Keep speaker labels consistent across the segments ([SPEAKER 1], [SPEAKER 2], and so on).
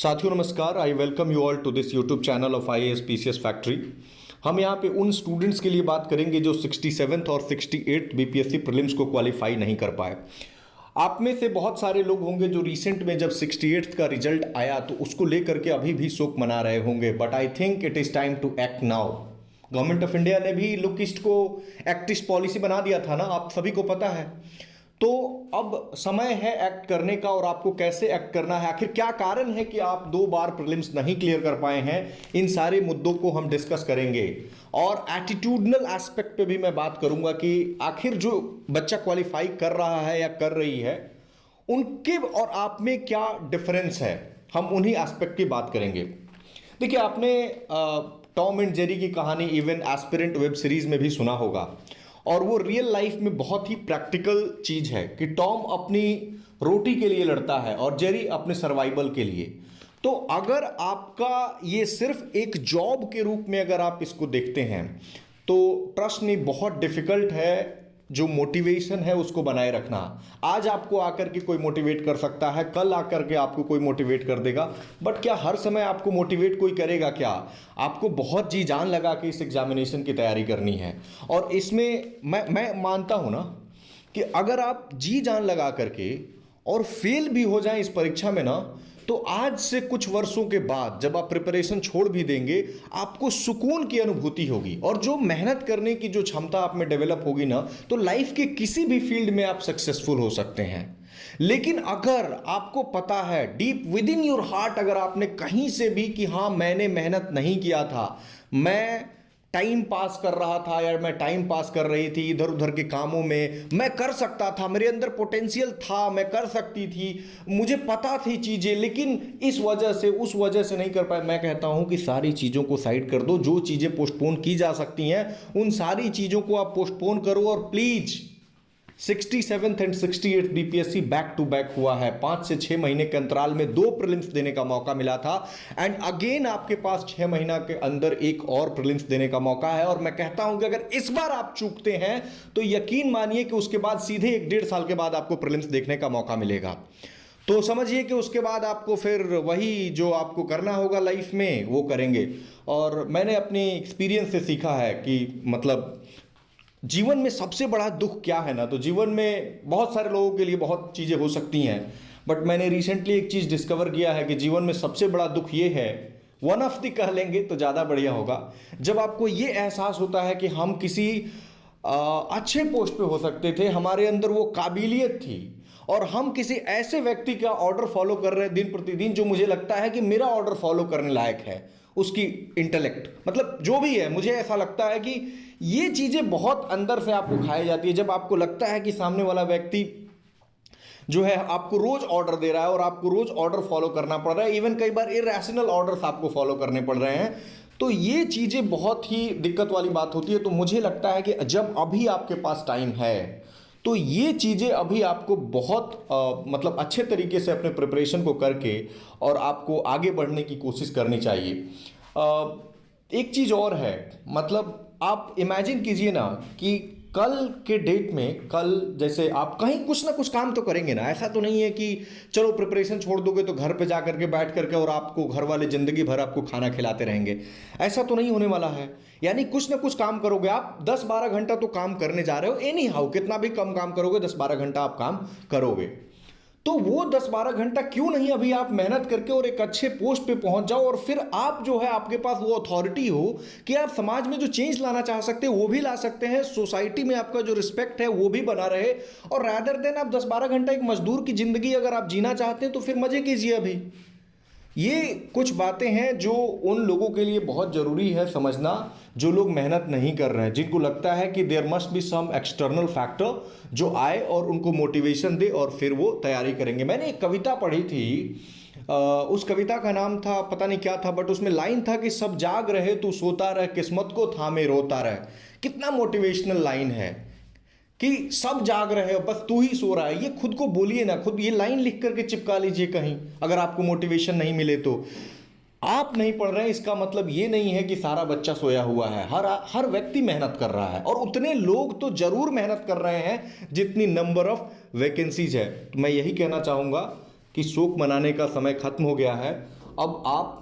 [SPEAKER 1] साथियों नमस्कार। I welcome you all to this YouTube channel of IAS PCS factory. हम यहाँ पे उन स्टूडेंट्स के लिए बात करेंगे जो 67th और 68th बीपीएससी प्रीलिम्स को क्वालिफाई नहीं कर पाए। आप में से बहुत सारे लोग होंगे जो रिसेंट में जब 68th का रिजल्ट आया तो उसको लेकर के अभी भी शोक मना रहे होंगे, but I think it is time to act now. Government of India ने भी लुकिस्ट को एक्टिस्ट पॉलिसी बना दिया था ना, आप सभी को पता है। तो अब समय है एक्ट करने का, और आपको कैसे एक्ट करना है, आखिर क्या कारण है कि आप 2 बार प्रीलिम्स नहीं क्लियर कर पाए हैं, इन सारे मुद्दों को हम डिस्कस करेंगे। और एटीट्यूडनल एस्पेक्ट पे भी मैं बात करूंगा कि आखिर जो बच्चा क्वालिफाई कर रहा है या कर रही है उनके और आप में क्या डिफरेंस है, हम उन्हीं एस्पेक्ट की बात करेंगे। देखिए, आपने टॉम एंड जेरी की कहानी इवन एस्पिरेंट वेब सीरीज में भी सुना होगा, और वो रियल लाइफ में बहुत ही प्रैक्टिकल चीज है कि टॉम अपनी रोटी के लिए लड़ता है और जेरी अपने सर्वाइवल के लिए। तो अगर आपका ये सिर्फ एक जॉब के रूप में अगर आप इसको देखते हैं तो ट्रस्ट मी बहुत डिफिकल्ट है जो मोटिवेशन है उसको बनाए रखना। आज आपको आकर के कोई मोटिवेट कर सकता है, कल आकर के आपको कोई मोटिवेट कर देगा, बट क्या हर समय आपको मोटिवेट कोई करेगा? क्या आपको बहुत जी जान लगा के इस एग्जामिनेशन की तैयारी करनी है। और इसमें मैं मानता हूं ना कि अगर आप जी जान लगा करके और फेल भी हो जाएं इस परीक्षा में ना, तो आज से कुछ वर्षों के बाद जब आप प्रिपरेशन छोड़ भी देंगे आपको सुकून की अनुभूति होगी, और जो मेहनत करने की जो क्षमता आप में डेवलप होगी ना, तो लाइफ के किसी भी फील्ड में आप सक्सेसफुल हो सकते हैं। लेकिन अगर आपको पता है deep with in your heart, अगर आपने कहीं से भी कि हाँ मैंने मेहनत नहीं किया था, मैं टाइम पास कर रहा था या मैं टाइम पास कर रही थी इधर उधर के कामों में, मैं कर सकता था, मेरे अंदर पोटेंशियल था, मैं कर सकती थी, मुझे पता थी चीज़ें, लेकिन इस वजह से उस वजह से नहीं कर पाए, मैं कहता हूं कि सारी चीज़ों को साइड कर दो। जो चीज़ें पोस्टपोन की जा सकती हैं उन सारी चीज़ों को आप पोस्टपोन करो। और please 67th and 68th BPSC back to back हुआ है, 5 से 6 महीने के अंतराल में 2 प्रीलिम्स देने का मौका मिला था, एंड अगेन आपके पास 6 महीना के अंदर एक और प्रीलिम्स देने का मौका है। और मैं कहता हूं कि अगर इस बार आप चूकते हैं तो यकीन मानिए कि उसके बाद सीधे 1-1.5 साल के बाद आपको प्रीलिम्स देखने का मौका मिलेगा। तो समझिए कि उसके बाद आपको फिर वही जो आपको करना होगा लाइफ में वो करेंगे। और मैंने अपनी एक्सपीरियंस से सीखा है कि मतलब जीवन में सबसे बड़ा दुख क्या है ना, तो जीवन में बहुत सारे लोगों के लिए बहुत चीज़ें हो सकती हैं, बट मैंने रिसेंटली एक चीज़ डिस्कवर किया है कि जीवन में सबसे बड़ा दुख ये है, वन ऑफ द कह लेंगे तो ज़्यादा बढ़िया होगा, जब आपको ये एहसास होता है कि हम किसी अच्छे पोस्ट पे हो सकते थे, हमारे अंदर वो काबिलियत थी, और हम किसी ऐसे व्यक्ति का ऑर्डर फॉलो कर रहे हैं दिन प्रतिदिन जो मुझे लगता है कि मेरा ऑर्डर फॉलो करने लायक है, उसकी इंटेलेक्ट मतलब जो भी है, मुझे ऐसा लगता है कि ये चीज़ें बहुत अंदर से आपको खाई जाती है। जब आपको लगता है कि सामने वाला व्यक्ति जो है आपको रोज ऑर्डर दे रहा है और आपको रोज ऑर्डर फॉलो करना पड़ रहा है, इवन कई बार इरैशनल ऑर्डर्स आपको फॉलो करने पड़ रहे हैं, तो ये चीज़ें बहुत ही दिक्कत वाली बात होती है। तो मुझे लगता है कि जब अभी आपके पास टाइम है तो ये चीज़ें अभी आपको बहुत मतलब अच्छे तरीके से अपने प्रिपरेशन को करके और आपको आगे बढ़ने की कोशिश करनी चाहिए। एक चीज़ और है, मतलब आप इमेजिन कीजिए ना कि कल के डेट में, कल जैसे आप कहीं कुछ ना कुछ काम तो करेंगे ना, ऐसा तो नहीं है कि चलो प्रिपरेशन छोड़ दोगे तो घर पे जा करके बैठ करके और आपको घर वाले ज़िंदगी भर आपको खाना खिलाते रहेंगे, ऐसा तो नहीं होने वाला है। यानी कुछ ना कुछ काम करोगे आप, 10-12 घंटा तो काम करने जा रहे हो, एनी हाउ कितना भी कम काम करोगे 10-12 घंटा आप काम करोगे, तो वो 10-12 घंटा क्यों नहीं अभी आप मेहनत करके और एक अच्छे पोस्ट पे पहुंच जाओ, और फिर आप जो है आपके पास वो अथॉरिटी हो कि आप समाज में जो चेंज लाना चाह सकते हैं वो भी ला सकते हैं, सोसाइटी में आपका जो रिस्पेक्ट है वो भी बना रहे, और रादर देन आप 10-12 घंटा एक मजदूर की जिंदगी अगर आप जीना चाहते हैं तो फिर मजे कीजिए। अभी ये कुछ बातें हैं जो उन लोगों के लिए बहुत ज़रूरी है समझना जो लोग मेहनत नहीं कर रहे हैं, जिनको लगता है कि there must be some external factor जो आए और उनको मोटिवेशन दे और फिर वो तैयारी करेंगे। मैंने एक कविता पढ़ी थी, उस कविता का नाम था पता नहीं क्या था, बट उसमें लाइन था कि सब जाग रहे तू सोता रह, किस्मत को थामे रोता रह। कितना मोटिवेशनल लाइन है कि सब जाग रहे हो बस तू ही सो रहा है। ये खुद को बोलिए ना, खुद ये लाइन लिख करके चिपका लीजिए कहीं, अगर आपको मोटिवेशन नहीं मिले तो। आप नहीं पढ़ रहे हैं इसका मतलब ये नहीं है कि सारा बच्चा सोया हुआ है, हर व्यक्ति मेहनत कर रहा है, और उतने लोग तो जरूर मेहनत कर रहे हैं जितनी नंबर ऑफ वैकेंसीज है। तो मैं यही कहना चाहूँगा कि शोक मनाने का समय खत्म हो गया है। अब आप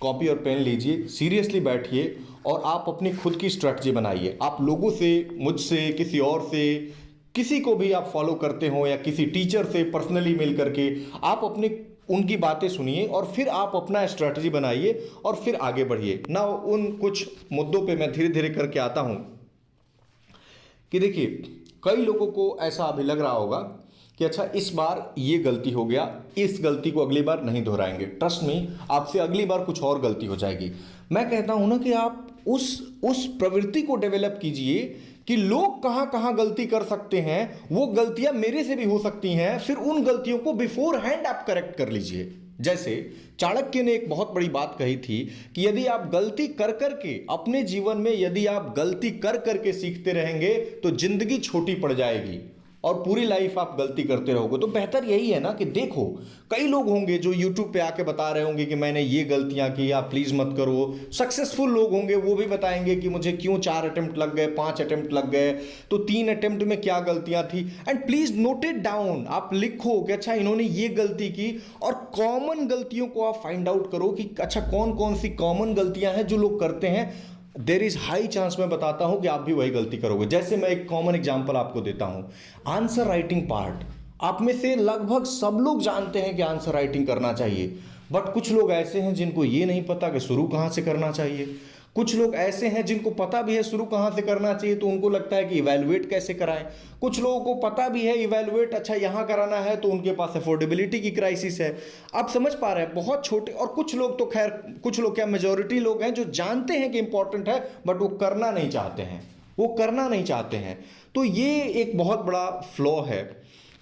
[SPEAKER 1] कॉपी और पेन लीजिए, सीरियसली बैठिए और आप अपनी खुद की स्ट्रेटजी बनाइए। आप लोगों से, मुझसे, किसी और से, किसी को भी आप फॉलो करते हो या किसी टीचर से पर्सनली मिल करके आप अपने उनकी बातें सुनिए और फिर आप अपना स्ट्रेटजी बनाइए और फिर आगे बढ़िए ना। उन कुछ मुद्दों पे मैं धीरे धीरे करके आता हूं कि देखिए, कई लोगों को ऐसा अभी लग रहा होगा कि अच्छा इस बार ये गलती हो गया, इस गलती को अगली बार नहीं दोहराएंगे। ट्रस्ट मी, आपसे अगली बार कुछ और गलती हो जाएगी। मैं कहता हूं ना कि आप उस प्रवृत्ति को डेवलप कीजिए कि लोग कहां कहां गलती कर सकते हैं, वो गलतियां मेरे से भी हो सकती हैं, फिर उन गलतियों को बिफोर हैंड आप करेक्ट कर लीजिए। जैसे चाणक्य ने एक बहुत बड़ी बात कही थी कि यदि आप गलती कर करके अपने जीवन में, यदि आप गलती कर करके सीखते रहेंगे तो जिंदगी छोटी पड़ जाएगी और पूरी लाइफ आप गलती करते रहोगे। तो बेहतर यही है ना कि देखो, कई लोग होंगे जो YouTube पे आके बता रहे होंगे कि मैंने ये गलतियां की, आप प्लीज मत करो। सक्सेसफुल लोग होंगे, वो भी बताएंगे कि मुझे क्यों 4 अटेम्प्ट लग गए, 5 अटेम्प्ट लग गए, तो 3 अटेम्प्ट में क्या गलतियां थी। And please note it down, आप लिखो कि अच्छा इन्होंने ये गलती की, और कॉमन गलतियों को आप फाइंड आउट करो कि अच्छा कौन कौन सी कॉमन गलतियां हैं जो लोग करते हैं। देर इज हाई चांस, मैं बताता हूं कि आप भी वही गलती करोगे। जैसे मैं एक कॉमन एग्जांपल आपको देता हूं, आंसर राइटिंग पार्ट। आप में से लगभग सब लोग जानते हैं कि आंसर राइटिंग करना चाहिए, बट कुछ लोग ऐसे हैं जिनको ये नहीं पता कि शुरू कहां से करना चाहिए। कुछ लोग ऐसे हैं जिनको पता भी है शुरू कहां से करना चाहिए, तो उनको लगता है कि इवैल्यूएट कैसे कराएं। कुछ लोगों को पता भी है इवैल्यूएट अच्छा यहां कराना है, तो उनके पास अफोर्डेबिलिटी की क्राइसिस है। आप समझ पा रहे हैं, बहुत छोटे। और कुछ लोग तो खैर, कुछ लोग क्या, मेजॉरिटी लोग हैं जो जानते हैं कि इंपॉर्टेंट है बट वो करना नहीं चाहते हैं, वो करना नहीं चाहते हैं। तो ये एक बहुत बड़ा फ्लॉ है।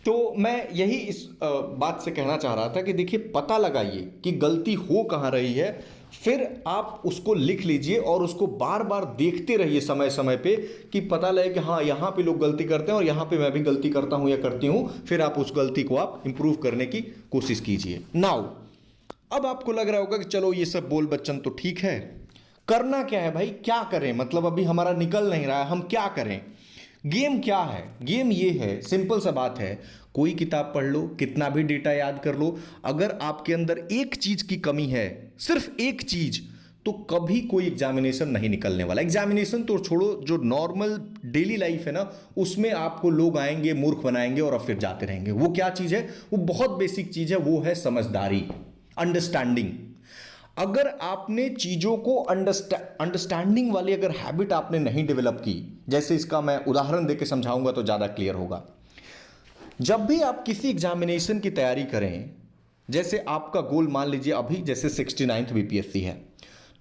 [SPEAKER 1] तो मैं यही इस बात से कहना चाह रहा था कि देखिए, पता लगाइए कि गलती हो कहाँ रही है, फिर आप उसको लिख लीजिए और उसको बार बार देखते रहिए समय समय पे कि पता लगे कि हाँ यहाँ पे लोग गलती करते हैं और यहाँ पे मैं भी गलती करता हूँ या करती हूँ। फिर आप उस गलती को आप इंप्रूव करने की कोशिश कीजिए। नाउ अब आपको लग रहा होगा कि चलो ये सब बोल बच्चन तो ठीक है, करना क्या है भाई, क्या करें, मतलब अभी हमारा निकल नहीं रहा है, हम क्या करें। गेम क्या है? गेम ये है, सिंपल सा बात है, कोई किताब पढ़ लो, कितना भी डेटा याद कर लो, अगर आपके अंदर एक चीज की कमी है, सिर्फ एक चीज, तो कभी कोई एग्जामिनेशन नहीं निकलने वाला। एग्जामिनेशन तो छोड़ो, जो नॉर्मल डेली लाइफ है ना, उसमें आपको लोग आएंगे, मूर्ख बनाएंगे और अब फिर जाते रहेंगे। वो क्या चीज है? वो बहुत बेसिक चीज है, वो है समझदारी, अंडरस्टैंडिंग। अगर आपने चीजों को अंडरस्टैंडिंग वाली अगर हैबिट आपने नहीं डेवलप की, जैसे इसका मैं उदाहरण देके समझाऊंगा तो ज्यादा क्लियर होगा। जब भी आप किसी एग्जामिनेशन की तैयारी करें, जैसे आपका गोल मान लीजिए अभी जैसे 69th बीपीएससी है,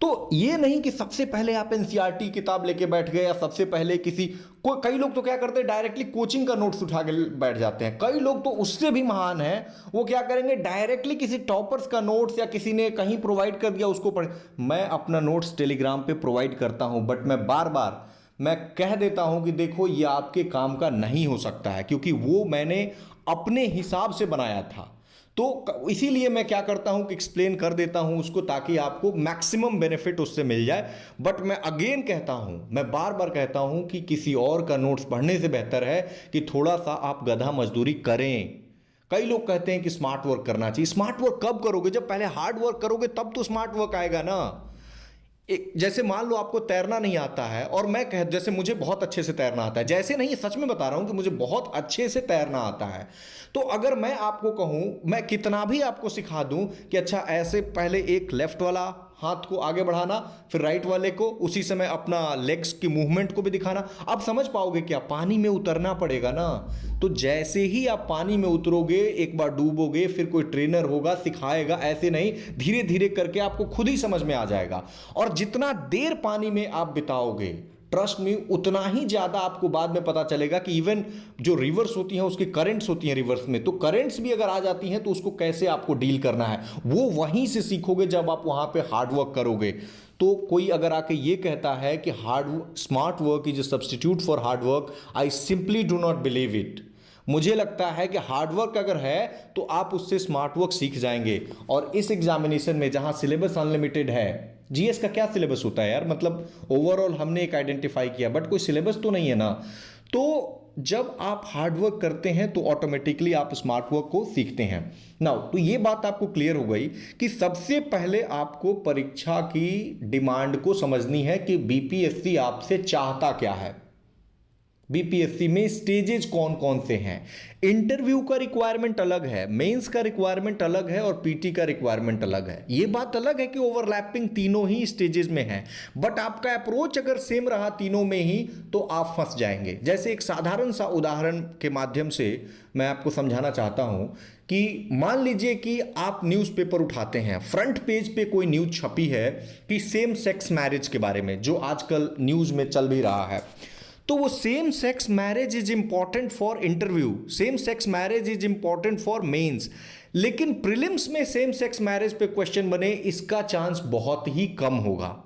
[SPEAKER 1] तो ये नहीं कि सबसे पहले आप एनसीईआरटी किताब लेके बैठ गए या सबसे पहले कई लोग तो क्या करते हैं, डायरेक्टली कोचिंग का नोट्स उठा के बैठ जाते हैं। कई लोग तो उससे भी महान हैं, वो क्या करेंगे, डायरेक्टली किसी टॉपर्स का नोट्स या किसी ने कहीं प्रोवाइड कर दिया उसको पढ़े। मैं अपना नोट्स टेलीग्राम पे प्रोवाइड करता हूं, बट मैं बार बार मैं कह देता हूं कि देखो ये आपके काम का नहीं हो सकता है, क्योंकि वो मैंने अपने हिसाब से बनाया था। तो इसीलिए मैं क्या करता हूं कि एक्सप्लेन कर देता हूं उसको, ताकि आपको मैक्सिमम बेनिफिट उससे मिल जाए। बट मैं अगेन कहता हूं, मैं बार बार कहता हूं कि किसी और का नोट्स पढ़ने से बेहतर है कि थोड़ा सा आप गधा मजदूरी करें। कई लोग कहते हैं कि स्मार्ट वर्क करना चाहिए। स्मार्ट वर्क कब करोगे? जब पहले हार्ड वर्क करोगे तब तो स्मार्ट वर्क आएगा ना। जैसे मान लो आपको तैरना नहीं आता है, और मैं जैसे मुझे बहुत अच्छे से तैरना आता है, जैसे नहीं, सच में बता रहा हूं कि मुझे बहुत अच्छे से तैरना आता है, तो अगर मैं आपको कहूं, मैं कितना भी आपको सिखा दूं कि अच्छा ऐसे पहले एक लेफ्ट वाला हाथ को आगे बढ़ाना, फिर राइट वाले को, उसी समय अपना लेग्स की मूवमेंट को भी दिखाना, आप समझ पाओगे क्या? पानी में उतरना पड़ेगा ना। तो जैसे ही आप पानी में उतरोगे, एक बार डूबोगे, फिर कोई ट्रेनर होगा, सिखाएगा, ऐसे नहीं, धीरे धीरे करके आपको खुद ही समझ में आ जाएगा। और जितना देर पानी में आप बिताओगे, ट्रस्ट मी, उतना ही ज्यादा आपको बाद में पता चलेगा कि इवन जो रिवर्स होती हैं उसकी करंट्स होती हैं रिवर्स में, तो करंट्स भी अगर आ जाती हैं तो उसको कैसे आपको डील करना है, वो वहीं से सीखोगे जब आप वहां पे हार्ड वर्क करोगे। तो कोई अगर आके ये कहता है कि smart work is a substitute for hard work, I simply do not believe it. मुझे लगता है कि हार्ड वर्क अगर है तो आप उससे स्मार्ट वर्क सीख जाएंगे। और इस एग्जामिनेशन में जहां सिलेबस अनलिमिटेड है, जीएस का क्या सिलेबस होता है यार, मतलब ओवरऑल हमने एक आइडेंटिफाई किया, बट कोई सिलेबस तो नहीं है ना। तो जब आप हार्डवर्क करते हैं तो ऑटोमेटिकली आप स्मार्ट वर्क को सीखते हैं। नाउ तो ये बात आपको क्लियर हो गई कि सबसे पहले आपको परीक्षा की डिमांड को समझनी है कि बीपीएससी आपसे चाहता क्या है। बीपीएससी में स्टेजेस कौन कौन से हैं। इंटरव्यू का रिक्वायरमेंट अलग है, मेंस का रिक्वायरमेंट अलग है और पीटी का रिक्वायरमेंट अलग है। ये बात अलग है कि ओवरलैपिंग तीनों ही स्टेजेस में है, बट आपका अप्रोच अगर सेम रहा तीनों में ही तो आप फंस जाएंगे। जैसे एक साधारण सा उदाहरण के माध्यम से मैं आपको समझाना चाहता हूं कि मान लीजिए कि आप न्यूज़पेपर उठाते हैं, फ्रंट पेज पे कोई न्यूज़ छपी है कि सेम सेक्स मैरिज के बारे में, जो आजकल न्यूज़ में चल भी रहा है। तो वो same sex marriage is important for interview, same sex marriage is important for mains, लेकिन प्रीलिम्स में सेम सेक्स मैरिज पे क्वेश्चन बने इसका चांस बहुत ही कम होगा।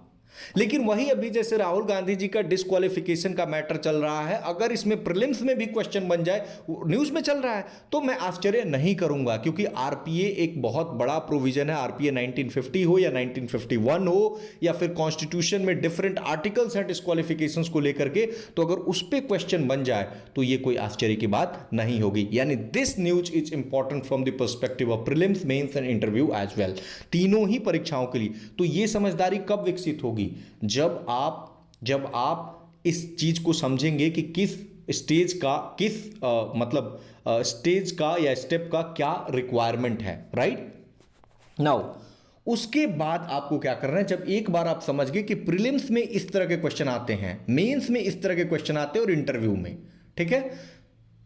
[SPEAKER 1] लेकिन वही अभी जैसे राहुल गांधी जी का डिस्क्वालिफिकेशन का मैटर चल रहा है, अगर इसमें प्रीलिम्स में भी क्वेश्चन बन जाए, न्यूज में चल रहा है, तो मैं आश्चर्य नहीं करूंगा, क्योंकि आरपीए एक बहुत बड़ा प्रोविजन है। आरपीए 1950 हो या 1951 हो या फिर कॉन्स्टिट्यूशन में डिफरेंट आर्टिकल्स हैं डिस्क्वालिफिकेशंस को लेकर के, तो अगर उस पर क्वेश्चन बन जाए तो ये कोई आश्चर्य की बात नहीं होगी। यानी this news is important from the perspective of prelims, mains and interview as well, तीनों ही परीक्षाओं के लिए। तो ये समझदारी कब विकसित होगी? जब आप इस चीज को समझेंगे कि किस स्टेज का स्टेज का या स्टेप का क्या रिक्वायरमेंट है, राइट। नाउ उसके बाद आपको क्या करना है, जब एक बार आप समझ गए कि प्रीलिम्स में इस तरह के क्वेश्चन आते हैं, मेंस में इस तरह के क्वेश्चन आते हैं और इंटरव्यू में, ठीक है,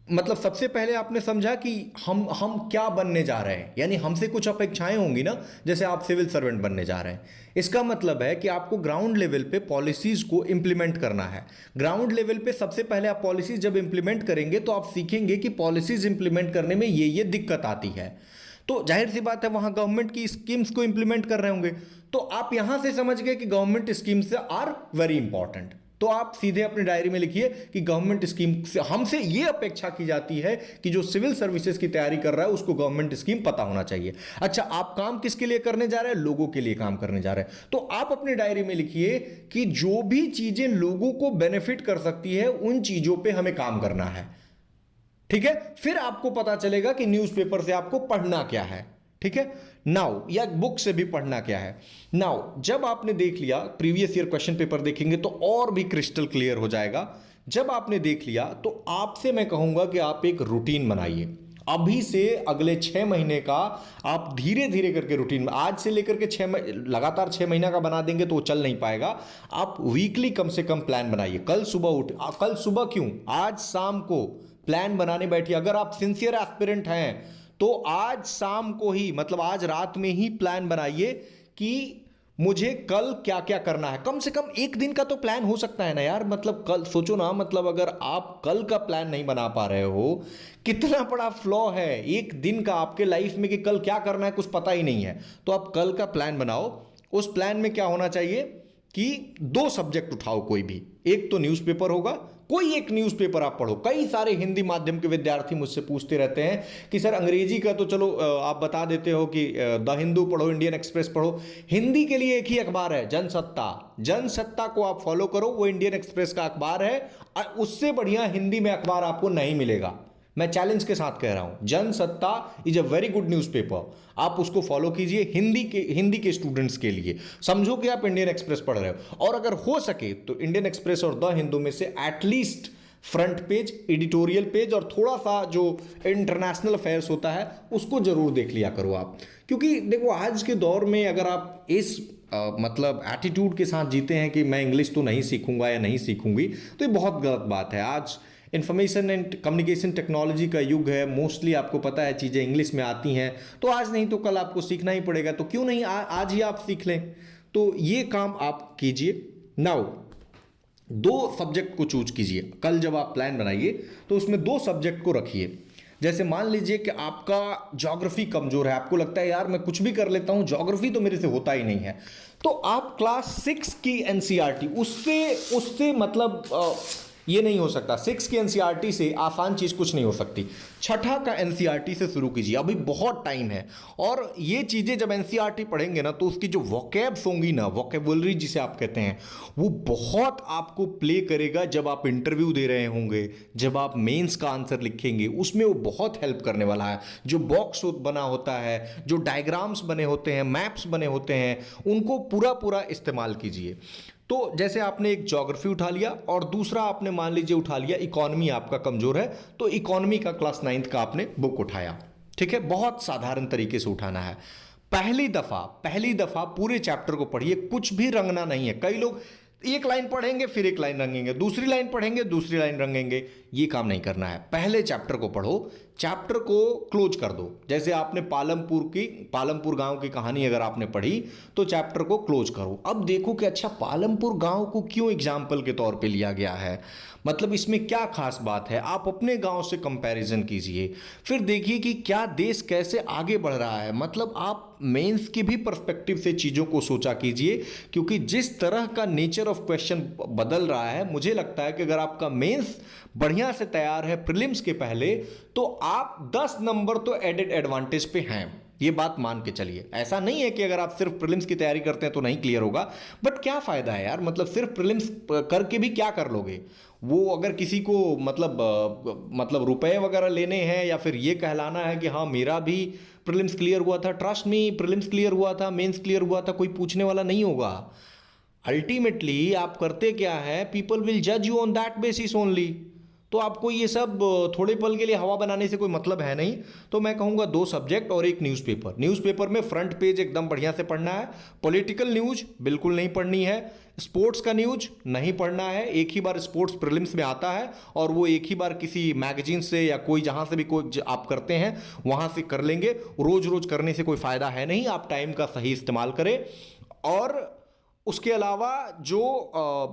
[SPEAKER 1] मतलब सबसे पहले आपने समझा कि हम क्या बनने जा रहे हैं, यानी हमसे कुछ अपेक्षाएं होंगी ना, जैसे आप सिविल सर्वेंट बनने जा रहे हैं। इसका मतलब है कि आपको ग्राउंड लेवल पे पॉलिसीज को इंप्लीमेंट करना है। ग्राउंड लेवल पे सबसे पहले आप पॉलिसीज जब इंप्लीमेंट करेंगे तो आप सीखेंगे कि पॉलिसीज इंप्लीमेंट करने में ये दिक्कत आती है। तो जाहिर सी बात है वहां गवर्नमेंट की स्कीम्स को इंप्लीमेंट कर रहे होंगे, तो आप यहां से समझ गए कि government schemes are very important. तो आप सीधे अपनी डायरी में लिखिए कि गवर्नमेंट स्कीम से हमसे ये अपेक्षा की जाती है कि जो सिविल सर्विसेज की तैयारी कर रहा है उसको गवर्नमेंट स्कीम पता होना चाहिए। अच्छा, आप काम किसके लिए करने जा रहे हैं? लोगों के लिए काम करने जा रहे हैं। तो आप अपनी डायरी में लिखिए कि जो भी चीजें लोगों को बेनिफिट कर सकती है उन चीजों पे हमें काम करना है, ठीक है। फिर आपको पता चलेगा कि न्यूज़पेपर से आपको पढ़ना क्या है, ठीक है, नाउ, या बुक से भी पढ़ना क्या है। नाउ जब आपने देख लिया, प्रीवियस ईयर क्वेश्चन पेपर देखेंगे तो और भी क्रिस्टल क्लियर हो जाएगा। जब आपने देख लिया तो आपसे मैं कहूंगा कि आप एक रूटीन बनाइए। अभी से अगले 6 महीने का आप धीरे धीरे करके रूटीन में, आज से लेकर के लगातार 6 महीना का बना देंगे तो वो चल नहीं पाएगा। आप वीकली कम से कम प्लान बनाइए। कल सुबह क्यों, आज शाम को प्लान बनाने बैठिए। अगर आप सिंसियर एस्पिरेंट हैं तो आज शाम को ही, मतलब आज रात में ही प्लान बनाइए कि मुझे कल क्या क्या करना है। कम से कम एक दिन का तो प्लान हो सकता है ना यार। मतलब कल सोचो ना, मतलब अगर आप कल का प्लान नहीं बना पा रहे हो, कितना बड़ा फ्लॉ है एक दिन का आपके लाइफ में कि कल क्या करना है कुछ पता ही नहीं है। तो आप कल का प्लान बनाओ। उस प्लान में क्या होना चाहिए कि 2 सब्जेक्ट उठाओ कोई भी, एक तो न्यूज़पेपर होगा, कोई एक न्यूज़पेपर आप पढ़ो। कई सारे हिंदी माध्यम के विद्यार्थी मुझसे पूछते रहते हैं कि सर अंग्रेजी का तो चलो आप बता देते हो कि द हिंदू पढ़ो, इंडियन एक्सप्रेस पढ़ो। हिंदी के लिए एक ही अखबार है, जनसत्ता। जनसत्ता को आप फॉलो करो, वो इंडियन एक्सप्रेस का अखबार है। उससे बढ़िया हिंदी में अखबार आपको नहीं मिलेगा, मैं चैलेंज के साथ कह रहा हूं। Jansatta is a very good newspaper, आप उसको फॉलो कीजिए। हिंदी के स्टूडेंट्स के लिए समझो कि आप इंडियन एक्सप्रेस पढ़ रहे हो, और अगर हो सके तो इंडियन एक्सप्रेस और द हिंदू में से at least front page, editorial page और थोड़ा सा जो इंटरनेशनल अफेयर्स होता है उसको जरूर देख लिया करो आप। क्योंकि देखो आज के दौर में अगर आप इस मतलब एटीट्यूड के साथ जीते हैं कि मैं इंग्लिश तो नहीं सीखूंगा या नहीं सीखूंगी, तो ये बहुत गलत बात है। आज इंफॉर्मेशन एंड कम्युनिकेशन टेक्नोलॉजी का युग है, मोस्टली आपको पता है चीज़ें इंग्लिश में आती हैं, तो आज नहीं तो कल आपको सीखना ही पड़ेगा। तो क्यों नहीं आज ही आप सीख लें। तो ये काम आप कीजिए। नाउ 2 सब्जेक्ट को चूज कीजिए। कल जब आप प्लान बनाइए तो उसमें 2 सब्जेक्ट को रखिए। जैसे मान लीजिए कि आपका ज्योग्राफी कमजोर है, आपको लगता है यार मैं कुछ भी कर लेता हूं, ज्योग्राफी तो मेरे से होता ही नहीं है, तो आप क्लास 6 की एनसीईआरटी उससे मतलब ये नहीं हो सकता। 6 के एनसीईआरटी से आसान चीज़ कुछ नहीं हो सकती। छठा का एनसीईआरटी से शुरू कीजिए, अभी बहुत टाइम है। और ये चीज़ें जब एनसीईआरटी पढ़ेंगे ना, तो उसकी जो वोकैब्स होंगी ना, वोकेबुलरी जिसे आप कहते हैं, वो बहुत आपको प्ले करेगा जब आप इंटरव्यू दे रहे होंगे, जब आप मेंस का आंसर लिखेंगे, उसमें वो बहुत हेल्प करने वाला है। जो बॉक्स बना होता है, जो डायग्राम्स बने होते हैं, मैप्स बने होते हैं, उनको पूरा पूरा इस्तेमाल कीजिए। तो जैसे आपने एक ज्योग्राफी उठा लिया और दूसरा आपने मान लीजिए उठा लिया इकोनॉमी, आपका कमजोर है तो इकोनॉमी का क्लास 9th का आपने बुक उठाया, ठीक है। बहुत साधारण तरीके से उठाना है। पहली दफा पूरे चैप्टर को पढ़िए, कुछ भी रंगना नहीं है। कई लोग एक लाइन पढ़ेंगे फिर एक लाइन रंगेंगे, दूसरी लाइन पढ़ेंगे दूसरी लाइन रंगेंगे, ये काम नहीं करना है। पहले चैप्टर को पढ़ो, चैप्टर को क्लोज कर दो। जैसे आपने पालमपुर गांव की कहानी अगर आपने पढ़ी तो चैप्टर को क्लोज करो। अब देखो कि अच्छा पालमपुर गांव को क्यों एग्जाम्पल के तौर पे लिया गया है, मतलब इसमें क्या खास बात है। आप अपने गांव से कंपैरिजन कीजिए, फिर देखिए कि क्या देश कैसे आगे बढ़ रहा है। मतलब आप मेंस की भी पर्सपेक्टिव से चीज़ों को सोचा कीजिए, क्योंकि जिस तरह का नेचर ऑफ क्वेश्चन बदल रहा है, मुझे लगता है कि अगर आपका मेंस बढ़िया से तैयार है प्रीलिम्स के पहले, तो आप 10 नंबर तो एडेड एडवांटेज पे हैं, ये बात मान के चलिए। ऐसा नहीं है कि अगर आप सिर्फ प्रीलिम्स की तैयारी करते हैं तो नहीं क्लियर होगा, बट क्या फायदा है यार, मतलब सिर्फ प्रीलिम्स करके भी क्या कर लोगे। वो अगर किसी को मतलब रुपए वगैरह लेने हैं या फिर ये कहलाना है कि हाँ मेरा भी प्रीलिम्स क्लियर हुआ था, ट्रस्ट मी प्रीलिम्स क्लियर हुआ था, मेंस क्लियर हुआ था, कोई पूछने वाला नहीं होगा। अल्टीमेटली आप करते क्या है, पीपल विल जज you on that basis only. तो आपको ये सब थोड़े पल के लिए हवा बनाने से कोई मतलब है नहीं। तो मैं कहूँगा 2 सब्जेक्ट और एक न्यूज़पेपर में फ्रंट पेज एकदम बढ़िया से पढ़ना है। पॉलिटिकल न्यूज बिल्कुल नहीं पढ़नी है, स्पोर्ट्स का न्यूज नहीं पढ़ना है। एक ही बार स्पोर्ट्स प्रीलिम्स में आता है और वो एक ही बार किसी मैगजीन से या कोई जहाँ से भी कोई आप करते हैं वहाँ से कर लेंगे। रोज रोज करने से कोई फ़ायदा है नहीं, आप टाइम का सही इस्तेमाल करें। और उसके अलावा जो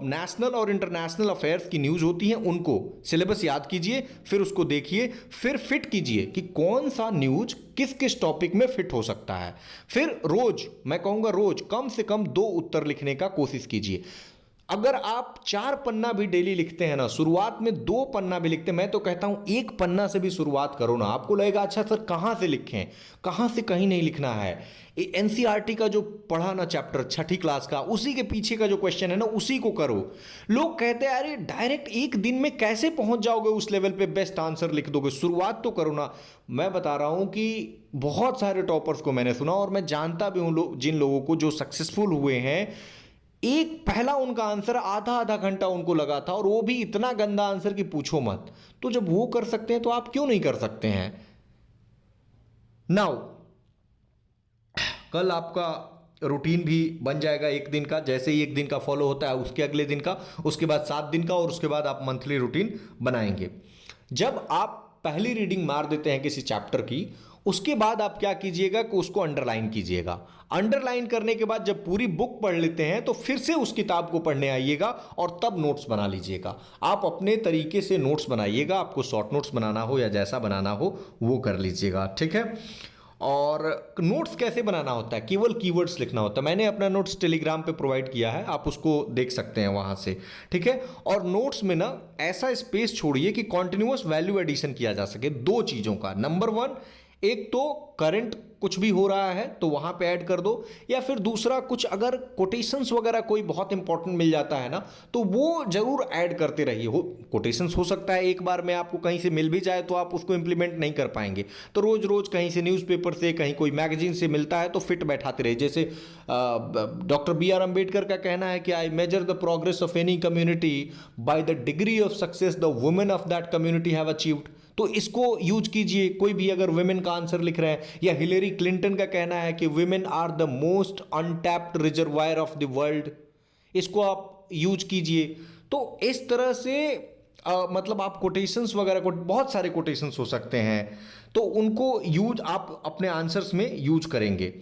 [SPEAKER 1] नेशनल और इंटरनेशनल अफेयर्स की न्यूज़ होती हैं उनको सिलेबस याद कीजिए, फिर उसको देखिए, फिर फिट कीजिए कि कौन सा न्यूज़ किस किस टॉपिक में फिट हो सकता है। फिर रोज, मैं कहूँगा रोज कम से कम 2 उत्तर लिखने का कोशिश कीजिए। अगर आप 4 पन्ना भी डेली लिखते हैं ना, शुरुआत में 2 पन्ना भी लिखते हैं, मैं तो कहता हूं 1 पन्ना से भी शुरुआत करो ना। आपको लगेगा अच्छा सर कहां से लिखें, कहां से कहीं नहीं लिखना है। एनसीईआरटी का जो पढ़ा ना चैप्टर 6ठी क्लास का, उसी के पीछे का जो क्वेश्चन है ना उसी को करो। लोग कहते हैं अरे डायरेक्ट एक दिन में कैसे पहुंच जाओगे उस लेवल पे, बेस्ट आंसर लिख दोगे, शुरुआत तो करो ना। मैं बता रहा हूं कि बहुत सारे टॉपर्स को मैंने सुना और मैं जानता भी हूं जिन लोगों को जो सक्सेसफुल हुए हैं, एक पहला उनका आंसर आधा घंटा उनको लगा था और वो भी इतना गंदा आंसर कि पूछो मत। तो जब वो कर सकते हैं तो आप क्यों नहीं कर सकते हैं। नाउ कल आपका रूटीन भी बन जाएगा 1 दिन का। जैसे ही 1 दिन का फॉलो होता है उसके अगले दिन का, उसके बाद 7 दिन का, और उसके बाद आप मंथली रूटीन बनाएंगे। जब आप पहली रीडिंग मार देते हैं किसी चैप्टर की, उसके बाद आप क्या कीजिएगा कि उसको अंडरलाइन कीजिएगा। अंडरलाइन करने के बाद जब पूरी बुक पढ़ लेते हैं तो फिर से उस किताब को पढ़ने आइएगा और तब नोट्स बना लीजिएगा। आप अपने तरीके से नोट्स बनाइएगा, आपको शॉर्ट नोट्स बनाना हो या जैसा बनाना हो वो कर लीजिएगा, ठीक है। और नोट्स कैसे बनाना होता है, केवल कीवर्ड्स लिखना होता है। मैंने अपना नोट्स टेलीग्राम पे प्रोवाइड किया है, आप उसको देख सकते हैं वहाँ से, ठीक है। और नोट्स में ना ऐसा स्पेस छोड़िए कि कॉन्टिन्यूअस वैल्यू एडिशन किया जा सके 2 चीज़ों का। नंबर 1, एक तो करंट कुछ भी हो रहा है तो वहां पे ऐड कर दो, या फिर दूसरा कुछ अगर कोटेशंस वगैरह कोई बहुत इंपॉर्टेंट मिल जाता है ना तो वो जरूर ऐड करते रहिए। हो कोटेशंस हो सकता है एक बार में आपको कहीं से मिल भी जाए तो आप उसको इंप्लीमेंट नहीं कर पाएंगे, तो रोज रोज कहीं से न्यूज़पेपर से, कहीं कोई मैगजीन से मिलता है तो फिट बैठाते रहिए। जैसे डॉक्टर B.R. अम्बेडकर का कहना है कि I measure the progress of any community by the degree of success the women of that community have achieved. तो इसको यूज कीजिए, कोई भी अगर वुमेन का आंसर लिख रहे हैं। या हिलेरी क्लिंटन का कहना है कि women are the most untapped reservoir of the world, इसको आप यूज कीजिए। तो इस तरह से मतलब आप कोटेशंस वगैरह को, बहुत सारे कोटेशंस हो सकते हैं, तो उनको यूज आप अपने आंसर्स में यूज करेंगे।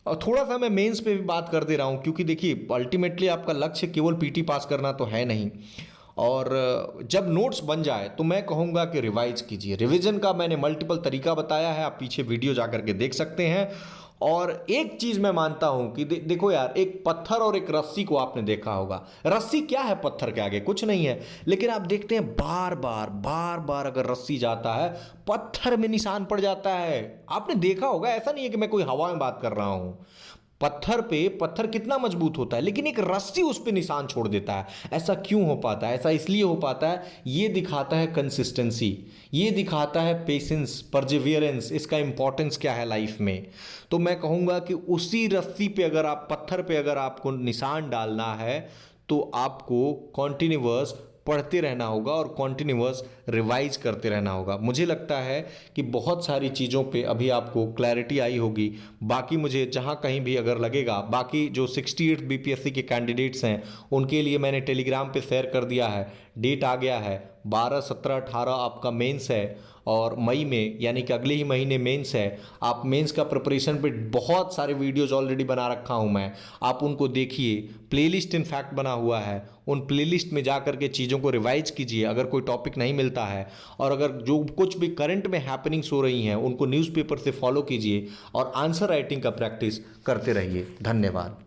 [SPEAKER 1] और थोड़ा सा मैं मेंस पे भी बात कर दे रहा हूँ क्योंकि देखिए अल्टीमेटली आपका लक्ष्य केवल पीटी पास करना तो है नहीं। और जब नोट्स बन जाए तो मैं कहूँगा कि रिवाइज कीजिए। रिवीजन का मैंने मल्टीपल तरीका बताया है, आप पीछे वीडियो जा करके देख सकते हैं। और एक चीज मैं मानता हूं कि देखो यार, एक पत्थर और एक रस्सी को आपने देखा होगा। रस्सी क्या है पत्थर के आगे? कुछ नहीं है। लेकिन आप देखते हैं बार बार अगर रस्सी जाता है, पत्थर में निशान पड़ जाता है। आपने देखा होगा, ऐसा नहीं है कि मैं कोई हवा में बात कर रहा हूं। पत्थर कितना मजबूत होता है, लेकिन एक रस्सी उस पर निशान छोड़ देता है। ऐसा क्यों हो पाता है? ऐसा इसलिए हो पाता है, ये दिखाता है कंसिस्टेंसी, ये दिखाता है पेशेंस, परजिवियरेंस, इसका इंपॉर्टेंस क्या है लाइफ में। तो मैं कहूँगा कि उसी रस्सी पे अगर आप, पत्थर पे अगर आपको निशान डालना है, तो आपको कॉन्टिन्यूअस पढ़ते रहना होगा और कॉन्टिन्यूअस रिवाइज करते रहना होगा। मुझे लगता है कि बहुत सारी चीज़ों पे अभी आपको क्लैरिटी आई होगी। बाकी मुझे जहाँ कहीं भी अगर लगेगा, बाकी जो 68 बीपीएससी के कैंडिडेट्स हैं उनके लिए मैंने टेलीग्राम पे शेयर कर दिया है। डेट आ गया है, 12, 17, 18 आपका मेंस है, और मई में यानी कि अगले ही महीने मेंस है। आप मेंस का प्रिपरेशन पे बहुत सारे वीडियोस ऑलरेडी बना रखा हूँ मैं, आप उनको देखिए। प्लेलिस्ट इनफैक्ट बना हुआ है, उन प्लेलिस्ट में जा करके चीज़ों को रिवाइज कीजिए अगर कोई टॉपिक नहीं मिलता है। और अगर जो कुछ भी करंट में हैपनिंग्स हो रही हैं उनको न्यूज़पेपर से फॉलो कीजिए और आंसर राइटिंग का प्रैक्टिस करते रहिए। धन्यवाद।